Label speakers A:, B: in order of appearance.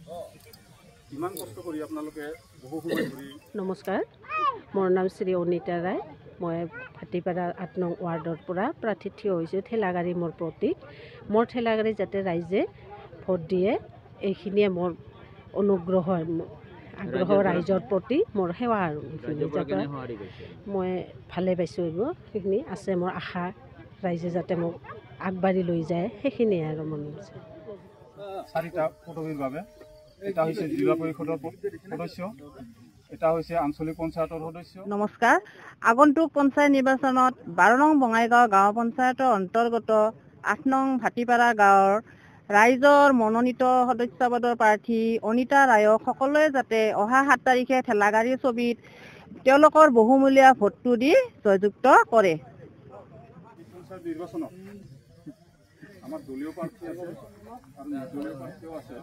A: ইমান কষ্ট কৰি আপোনালোকে বহু সময় ধৰি
B: নমস্কাৰ, মোৰ নাম শ্ৰী অনিতা ৰায়। মই ভাটিপাৰা 8 নং ৱাৰ্ডৰ পৰা প্ৰাৰ্থী থিয় হৈছোঁ। ঠেলাগাড়ী মোৰ প্ৰতীক। মোৰ ঠেলাগাড়ী যাতে ৰাইজে ভোট দিয়ে, এইখিনিয়ে মোৰ অনুগ্ৰহ আগ্ৰহ ৰাইজৰ প্ৰতি মোৰ সেৱা আৰু মই ভালে পাইছোঁ। এইবোৰ সেইখিনি আছে মোৰ আশা, ৰাইজে যাতে মোক আগবাঢ়ি লৈ যায়, সেইখিনিয়ে আৰু মন আছে।
A: 4টা পদবীৰ বাবে এটা হৈছে জিলা পৰিষদৰ সদস্য, এটা হৈছে আঞ্চলিক পঞ্চায়তৰ সদস্য।
C: নমস্কাৰ, আগন্তুক পঞ্চায়ত নিৰ্বাচনত 12 নং বঙাইগাঁও গাঁও পঞ্চায়তৰ অন্তৰ্গত 8 নং ভাটিপাৰা গাঁৱৰ ৰাইজৰ মনোনীত সদস্যপদৰ প্ৰাৰ্থী অনিতা ৰায়ক সকলোৱে যাতে অহা 7 তাৰিখে ঠেলাগাড়ী ছবিত তেওঁলোকৰ বহুমূলীয়া ভোটটো দি জয়যুক্ত কৰে।
A: পঞ্চায়ত নিৰ্বাচনত আমাৰ দলীয় প্ৰাৰ্থী আছে আৰু নিৰ্দলীয় প্ৰাৰ্থীও আছে।